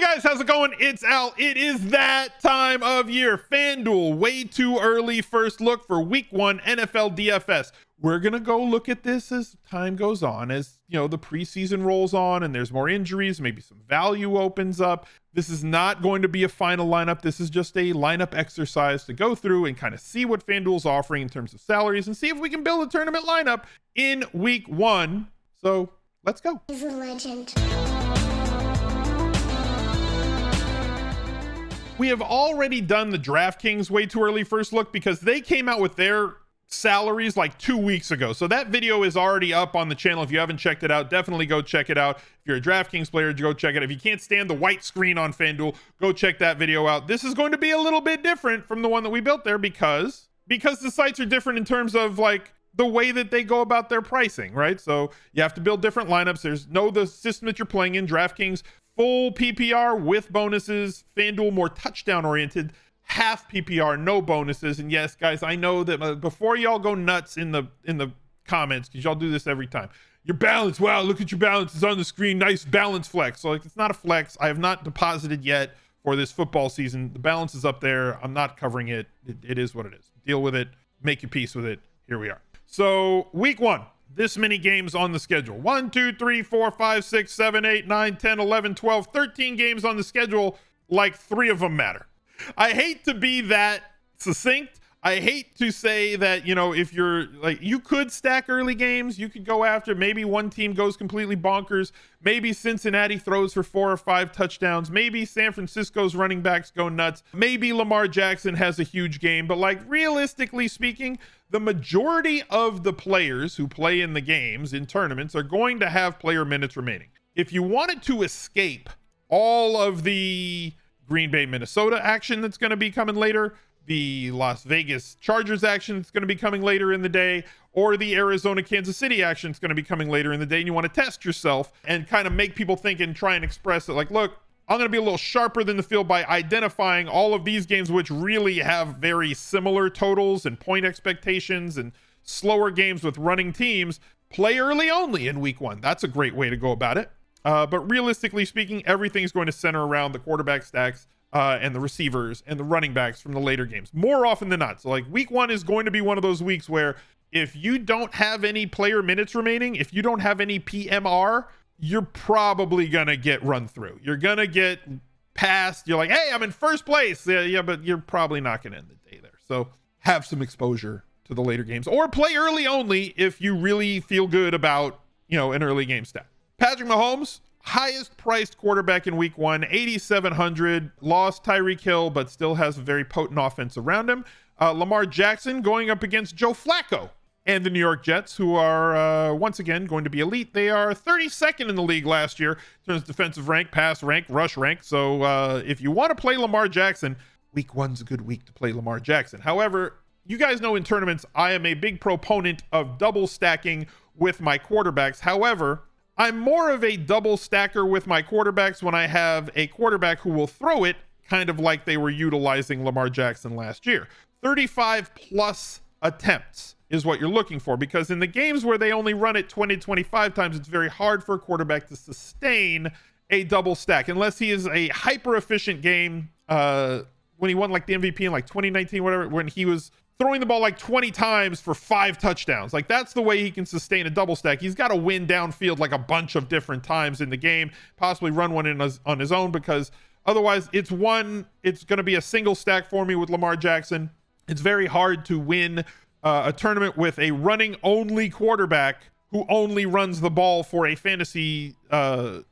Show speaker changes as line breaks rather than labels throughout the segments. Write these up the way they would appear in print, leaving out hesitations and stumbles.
guys, how's it going? It's Al. It is that time of year. Fanduel, way too early first look for week 1 NFL DFS. We're going to go look at this as time goes on, as you know, the preseason rolls on and there's more injuries, maybe some value opens up. This is not going to be a final lineup. This is just a lineup exercise to go through and kind of see what FanDuel's offering in terms of salaries and see if we can build a tournament lineup in week 1. So let's go.
He's a legend.
We have already done the DraftKings way too early first look because they came out with their salaries like 2 weeks ago. So that video is already up on the channel. If you haven't checked it out, definitely go check it out. If you're a DraftKings player, go check it. If you can't stand the white screen on FanDuel, go check that video out. This is going to be a little bit different from the one that we built there because the sites are different in terms of like the way that they go about their pricing, right? So you have to build different lineups. There's the system that you're playing in. DraftKings full PPR with bonuses. FanDuel more touchdown oriented, half PPR, no bonuses. And yes, guys, I know that before y'all go nuts in the comments, because y'all do this every time. Your balance, wow, look at your balance, it's on the screen, nice balance flex. So like, it's not a flex. I have not deposited yet for this football season. The balance is up there. I'm not covering it. It is what it is. Deal with it, make your peace with it. Here we are. So week 1. This many games on the schedule. 1, 2, 3, 4, 5, 6, 7, 8, 9, 10, 11, 12, 13 games on the schedule. Like 3 of them matter. I hate to be that succinct. I hate to say that, you know, if you're like, you could stack early games. You could go after, maybe one team goes completely bonkers. Maybe Cincinnati throws for 4 or 5 touchdowns. Maybe San Francisco's running backs go nuts. Maybe Lamar Jackson has a huge game. But like realistically speaking, the majority of the players who play in the games in tournaments are going to have player minutes remaining. If you wanted to escape all of the Green Bay, Minnesota action that's going to be coming later, the Las Vegas Chargers action that's going to be coming later in the day, or the Arizona, Kansas City action that's going to be coming later in the day, and you want to test yourself and kind of make people think and try and express it like, look, I'm going to be a little sharper than the field by identifying all of these games which really have very similar totals and point expectations and slower games with running teams. Play early only in week 1. That's a great way to go about it. But realistically speaking, everything's going to center around the quarterback stacks and the receivers and the running backs from the later games, more often than not. So like week 1 is going to be one of those weeks where if you don't have any player minutes remaining, if you don't have any PMR, you're probably going to get run through. You're going to get passed. You're like, hey, I'm in first place. Yeah, but you're probably not going to end the day there. So have some exposure to the later games or play early only if you really feel good about, you know, an early game stat. Patrick Mahomes, highest priced quarterback in week 1, 8,700, lost Tyreek Hill, but still has a very potent offense around him. Lamar Jackson going up against Joe Flacco and the New York Jets, who are once again going to be elite. They are 32nd in the league last year in terms of defensive rank, pass rank, rush rank. So if you want to play Lamar Jackson, week 1's a good week to play Lamar Jackson. However, you guys know in tournaments, I am a big proponent of double stacking with my quarterbacks. However, I'm more of a double stacker with my quarterbacks when I have a quarterback who will throw it kind of like they were utilizing Lamar Jackson last year. 35 plus attempts is what you're looking for, because in the games where they only run it 20, 25 times, it's very hard for a quarterback to sustain a double stack unless he is a hyper efficient game. When he won like the MVP in like 2019, whatever, when he was throwing the ball like 20 times for 5 touchdowns. Like that's the way he can sustain a double stack. He's got to win downfield like a bunch of different times in the game, possibly run one on his own, because otherwise it's going to be a single stack for me with Lamar Jackson. It's very hard to win a tournament with a running only quarterback who only runs the ball for a fantasy, a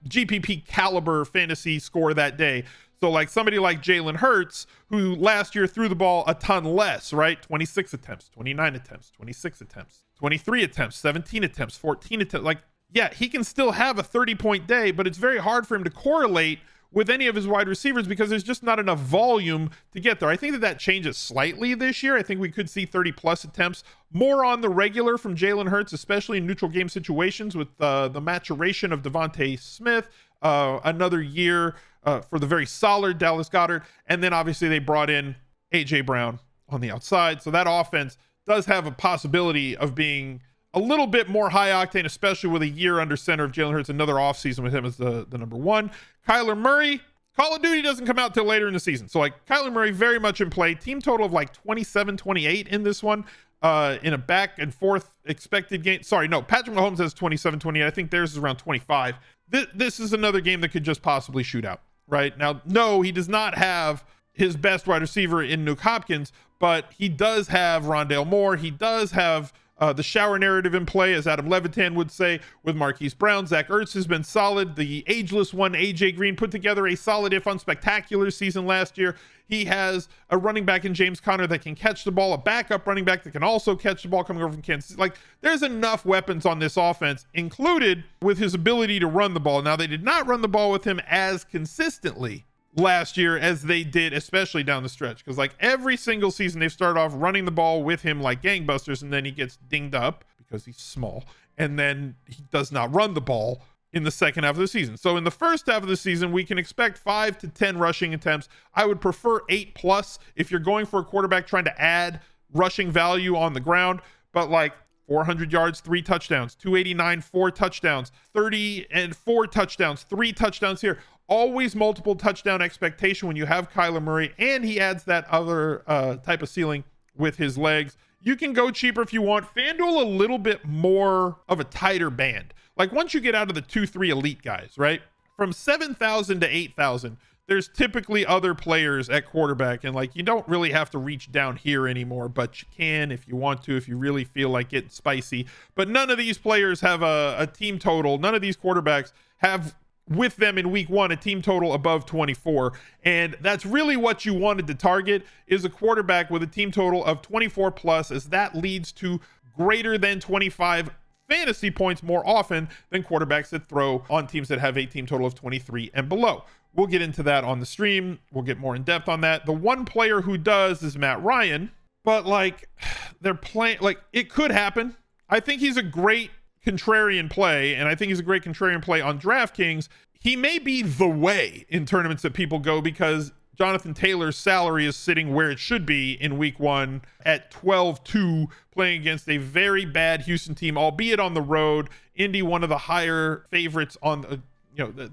GPP caliber fantasy score that day. So like somebody like Jalen Hurts, who last year threw the ball a ton less, right? 26 attempts, 29 attempts, 26 attempts, 23 attempts, 17 attempts, 14 attempts. Like, yeah, he can still have a 30-point day, but it's very hard for him to correlate with any of his wide receivers because there's just not enough volume to get there. I think that changes slightly this year. I think we could see 30 plus attempts more on the regular from Jalen Hurts, especially in neutral game situations with the maturation of Devontae Smith, another year for the very solid Dallas Goedert. And then obviously they brought in AJ Brown on the outside. So that offense does have a possibility of being a little bit more high octane, especially with a year under center of Jalen Hurts, another offseason with him as the number one. Kyler Murray, Call of Duty doesn't come out till later in the season. So like Kyler Murray very much in play. Team total of like 27-28 in this one. In a back and forth expected game. Sorry, no, Patrick Mahomes has 27-28. I think theirs is around 25. This is another game that could just possibly shoot out, right? Now, no, he does not have his best wide receiver in Nuke Hopkins, but he does have Rondale Moore. He does have the shower narrative in play, as Adam Levitan would say, with Marquise Brown. Zach Ertz has been solid. The ageless one, AJ Green, put together a solid, if unspectacular, season last year. He has a running back in James Conner that can catch the ball, a backup running back that can also catch the ball coming over from Kansas City. Like, there's enough weapons on this offense, included with his ability to run the ball. Now, they did not run the ball with him as consistently last year as they did, especially down the stretch, because like every single season they've started off running the ball with him like gangbusters, and then he gets dinged up because he's small, and then he does not run the ball in the second half of the season. So in the first half of the season, we can expect 5 to 10 rushing attempts. I would prefer 8+ if you're going for a quarterback trying to add rushing value on the ground, but like 400 yards, 3 touchdowns, 289, 4 touchdowns, 30 and 4 touchdowns, 3 touchdowns here. Always multiple touchdown expectation when you have Kyler Murray, and he adds that other type of ceiling with his legs. You can go cheaper if you want. Fanduel a little bit more of a tighter band. Like once you get out of the 2-3 elite guys, right? From 7,000 to 8,000, there's typically other players at quarterback, and like you don't really have to reach down here anymore, but you can if you want to, if you really feel like getting spicy. But none of these players have a team total. None of these quarterbacks have with them in week one a team total above 24, and that's really what you wanted to target, is a quarterback with a team total of 24+, as that leads to greater than 25 fantasy points more often than quarterbacks that throw on teams that have a team total of 23 and below. We'll get into that on the stream. We'll get more in depth on that. The one player who does is Matt Ryan, but like they're playing, like it could happen. I think he's a great contrarian play, and I think he's a great contrarian play on DraftKings. He may be the way in tournaments that people go, because Jonathan Taylor's salary is sitting where it should be in week one at 12-2, playing against a very bad Houston team, albeit on the road. Indy, one of the higher favorites on the,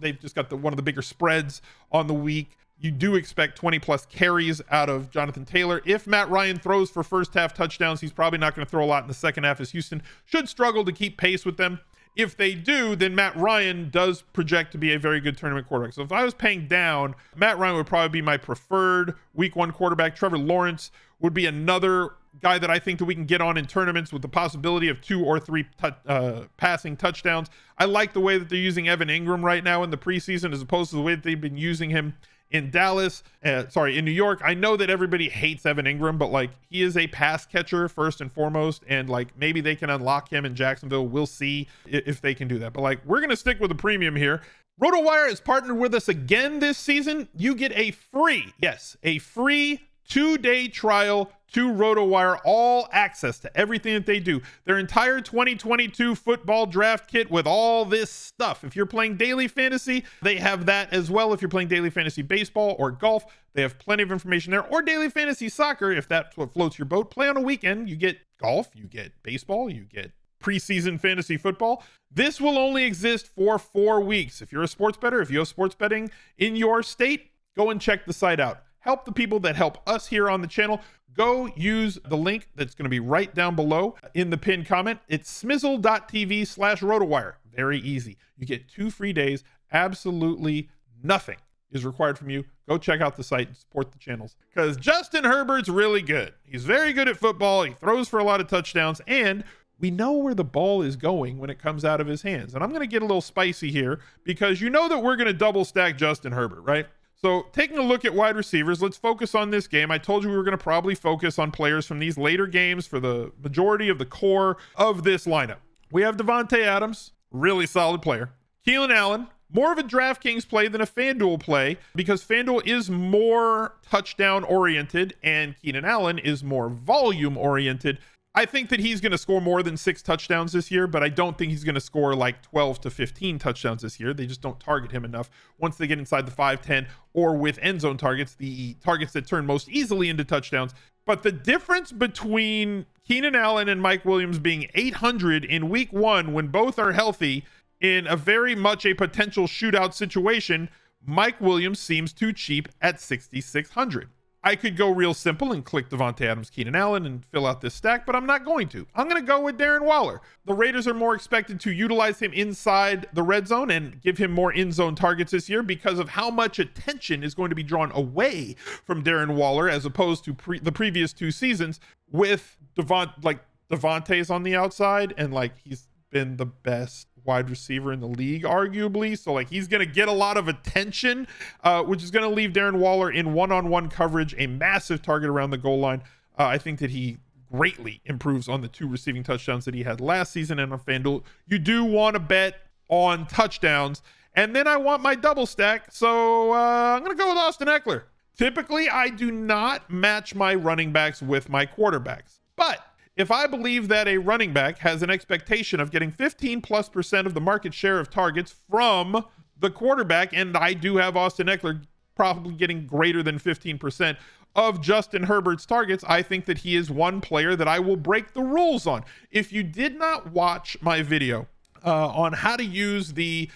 they've just got one of the bigger spreads on the week. You do expect 20+ carries out of Jonathan Taylor. If Matt Ryan throws for first half touchdowns, he's probably not going to throw a lot in the second half, as Houston should struggle to keep pace with them. If they do, then Matt Ryan does project to be a very good tournament quarterback. So if I was paying down, Matt Ryan would probably be my preferred week one quarterback. Trevor Lawrence would be another guy that I think that we can get on in tournaments with the possibility of 2 or 3 passing touchdowns. I like the way that they're using Evan Ingram right now in the preseason, as opposed to the way that they've been using him in in New York. I know that everybody hates Evan Ingram, but like he is a pass catcher first and foremost, and like maybe they can unlock him in Jacksonville. We'll see if they can do that. But like we're gonna stick with the premium here. RotoWire has partnered with us again this season. You get a free 2-day trial to RotoWire, all access to everything that they do. Their entire 2022 football draft kit with all this stuff. If you're playing daily fantasy, they have that as well. If you're playing daily fantasy baseball or golf, they have plenty of information there. Or daily fantasy soccer, if that's what floats your boat. Play on a weekend, you get golf, you get baseball, you get preseason fantasy football. This will only exist for 4 weeks. If you're a sports bettor, if you have sports betting in your state, go and check the site out. Help the people that help us here on the channel. Go use the link that's going to be right down below in the pinned comment. It's smizzle.tv/rotowire. Very easy. You get 2 free days. Absolutely nothing is required from you. Go check out the site and support the channels, because Justin Herbert's really good. He's very good at football. He throws for a lot of touchdowns, and we know where the ball is going when it comes out of his hands. And I'm going to get a little spicy here, because you know that we're going to double stack Justin Herbert, right? So taking a look at wide receivers, let's focus on this game. I told you we were going to probably focus on players from these later games for the majority of the core of this lineup. We have Devontae Adams, really solid player. Keelan Allen, more of a DraftKings play than a Fanduel play, because Fanduel is more touchdown oriented and Keenan Allen is more volume oriented. I think that he's going to score more than 6 touchdowns this year, but I don't think he's going to score like 12 to 15 touchdowns this year. They just don't target him enough. Once they get inside the 5, 10, or with end zone targets, the targets that turn most easily into touchdowns. But the difference between Keenan Allen and Mike Williams being 800 in week 1 when both are healthy in a very much a potential shootout situation, Mike Williams seems too cheap at 6,600. I could go real simple and click Devontae Adams, Keenan Allen and fill out this stack, but I'm not going to. I'm going to go with Darren Waller. The Raiders are more expected to utilize him inside the red zone and give him more in-zone targets this year because of how much attention is going to be drawn away from Darren Waller as opposed to the previous 2 seasons with Devontae's on the outside, and like he's been the best wide receiver in the league arguably, so like he's gonna get a lot of attention, which is gonna leave Darren Waller in one-on-one coverage, a massive target around the goal line. I think that he greatly improves on the 2 receiving touchdowns that he had last season. And on FanDuel, you do want to bet on touchdowns, and then I want my double stack, so I'm gonna go with Austin Eckler. Typically I do not match my running backs with my quarterbacks, but if I believe that a running back has an expectation of getting 15+% of the market share of targets from the quarterback, and I do have Austin Eckler probably getting greater than 15% of Justin Herbert's targets, I think that he is one player that I will break the rules on. If you did not watch my video on how to use the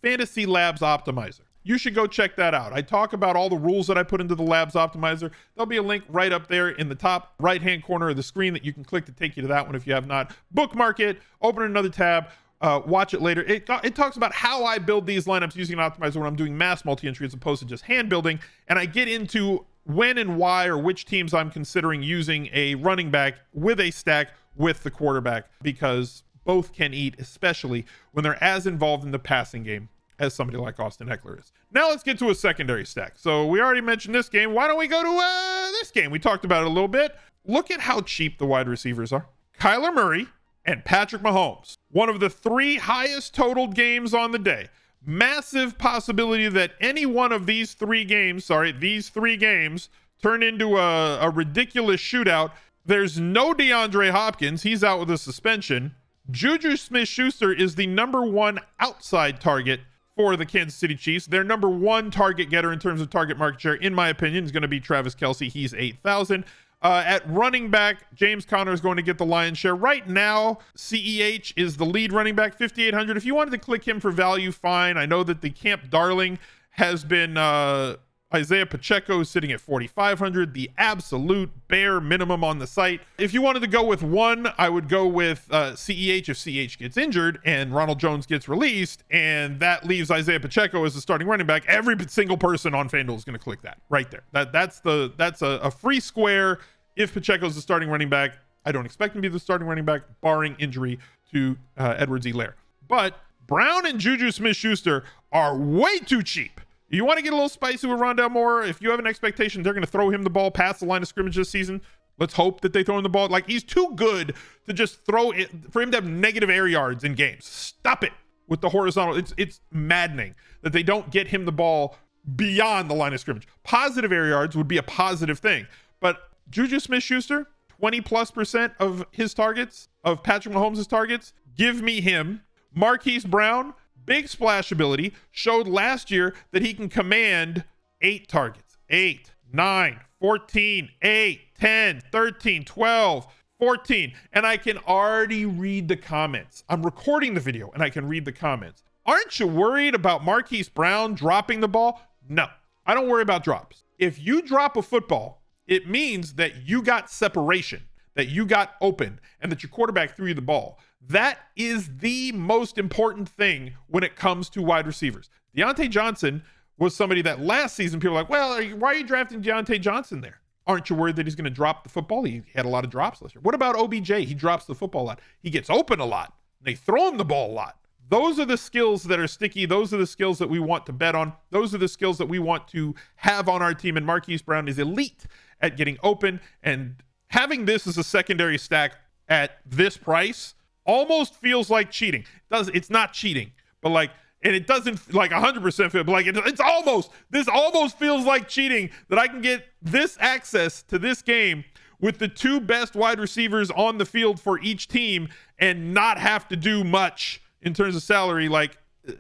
Fantasy Labs Optimizer, you should go check that out. I talk about all the rules that I put into the Labs Optimizer. There'll be a link right up there in the top right-hand corner of the screen that you can click to take you to that one if you have not. Bookmark it, open another tab, watch it later. It talks about how I build these lineups using an optimizer when I'm doing mass multi-entry as opposed to just hand building. And I get into when and why or which teams I'm considering using a running back with a stack with the quarterback, because both can eat, especially when they're as involved in the passing game as somebody like Austin Eckler is. Now let's get to a secondary stack. So we already mentioned this game. Why don't we go to this game? We talked about it a little bit. Look at how cheap the wide receivers are. Kyler Murray and Patrick Mahomes. One of the 3 highest totaled games on the day. Massive possibility that any one of these 3 games turn into a ridiculous shootout. There's no DeAndre Hopkins. He's out with a suspension. Juju Smith-Schuster is the #1 outside target for the Kansas City Chiefs. Their #1 target getter in terms of target market share, in my opinion, is going to be Travis Kelce. He's 8,000. At running back, James Conner is going to get the lion's share. Right now, CEH is the lead running back, 5,800. If you wanted to click him for value, fine. I know that the camp darling has been Isaiah Pacheco, sitting at 4,500, the absolute bare minimum on the site. If you wanted to go with one, I would go with CEH if CEH gets injured and Ronald Jones gets released, and that leaves Isaiah Pacheco as the starting running back. Every single person on FanDuel is going to click that right there. That's a free square. If Pacheco's the starting running back, I don't expect him to be the starting running back, barring injury to Edwards-Helaire. But Brown and Juju Smith-Schuster are way too cheap. You want to get a little spicy with Rondale Moore? If you have an expectation they're going to throw him the ball past the line of scrimmage this season, let's hope that they throw him the ball. Like, he's too good to just throw it for him to have negative air yards in games. Stop it with the horizontal. It's maddening that they don't get him the ball beyond the line of scrimmage. Positive air yards would be a positive thing. But Juju Smith-Schuster, 20+% of his targets, of Patrick Mahomes' targets, give me him. Marquise Brown, big splash ability, showed last year that he can command 8 targets. 8, 9, 14, 8, 10, 13, 12, 14. And I can already read the comments. I'm recording the video and I can read the comments. Aren't you worried about Marquise Brown dropping the ball? No, I don't worry about drops. If you drop a football, it means that you got separation, that you got open, and that your quarterback threw you the ball. That is the most important thing when it comes to wide receivers. Deonte Johnson was somebody that last season people were like, well, why are you drafting Deonte Johnson there? Aren't you worried that he's going to drop the football? He had a lot of drops last year. What about OBJ? He drops the football a lot. He gets open a lot. They throw him the ball a lot. Those are the skills that are sticky. Those are the skills that we want to bet on. Those are the skills that we want to have on our team. And Marquise Brown is elite at getting open. And having this as a secondary stack at this price almost feels like cheating. It's not cheating, but like, and it doesn't like 100% feel, but like this almost feels like cheating that I can get this access to this game with the 2 best wide receivers on the field for each team and not have to do much in terms of salary, like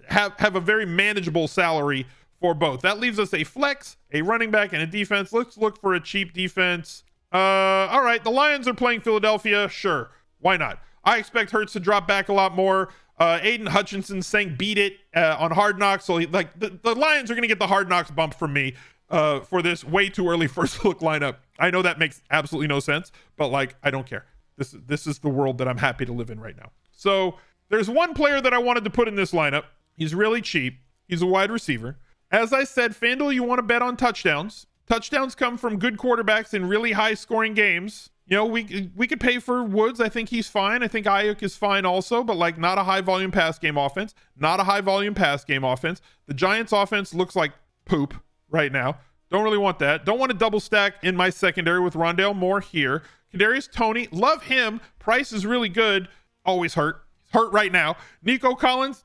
have a very manageable salary for both. That leaves us a flex, a running back, and a defense. Let's look for a cheap defense. All right, the Lions are playing Philadelphia. Sure, why not? I expect Hurts to drop back a lot more. Aiden Hutchinson saying beat it on Hard Knocks. So the Lions are going to get the Hard Knocks bump from me for this way too early first look lineup. I know that makes absolutely no sense, but like, I don't care. This is the world that I'm happy to live in right now. So there's one player that I wanted to put in this lineup. He's really cheap. He's a wide receiver. As I said, FanDuel, you want to bet on touchdowns. Touchdowns come from good quarterbacks in really high scoring games. You know, we could pay for Woods. I think he's fine. I think Ayuk is fine also, but like not a high volume pass game offense. Not a high volume pass game offense. The Giants offense looks like poop right now. Don't really want that. Don't want to double stack in my secondary with Rondale Moore here. Kadarius Toney, love him. Price is really good. Always hurt. He's hurt right now. Nico Collins,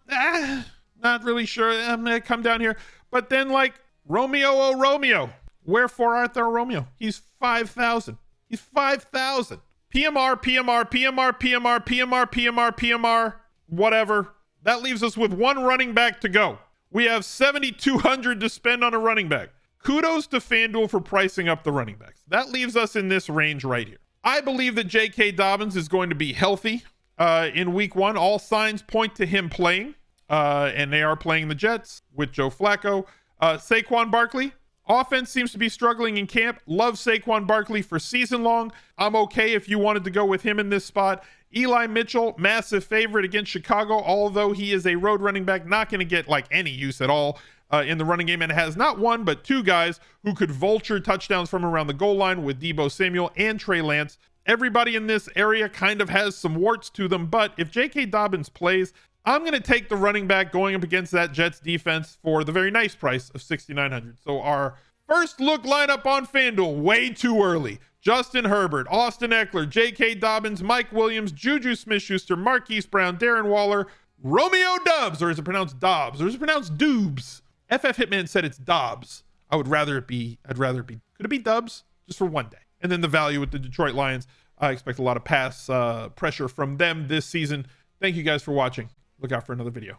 not really sure. I'm going to come down here. But then like Romeo, oh Romeo. Wherefore art thou Romeo? He's 5,000. He's 5,000. PMR, PMR, PMR, PMR, PMR, PMR, PMR, whatever. That leaves us with one running back to go. We have 7,200 to spend on a running back. Kudos to FanDuel for pricing up the running backs. That leaves us in this range right here. I believe that J.K. Dobbins is going to be healthy in week 1. All signs point to him playing, and they are playing the Jets with Joe Flacco. Saquon Barkley, offense seems to be struggling in camp. Love Saquon Barkley for season long. I'm okay if you wanted to go with him in this spot. Eli Mitchell, massive favorite against Chicago, although he is a road running back, not going to get like any use at all in the running game, and has not one but 2 guys who could vulture touchdowns from around the goal line with Deebo Samuel and Trey Lance. Everybody in this area kind of has some warts to them, but if J.K. Dobbins plays, I'm going to take the running back going up against that Jets defense for the very nice price of $6,900. So our first look lineup on FanDuel, way too early. Justin Herbert, Austin Eckler, J.K. Dobbins, Mike Williams, Juju Smith-Schuster, Marquise Brown, Darren Waller, Romeo Doubs, or is it pronounced Dobbs, or is it pronounced Doobs? FF Hitman said it's Dobbs. I'd rather it be, could it be Dubs? Just for one day. And then the value with the Detroit Lions. I expect a lot of pass pressure from them this season. Thank you guys for watching. Look out for another video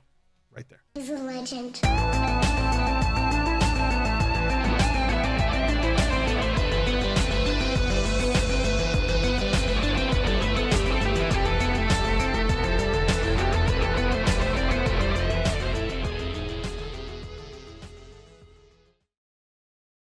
right there.
He's a legend.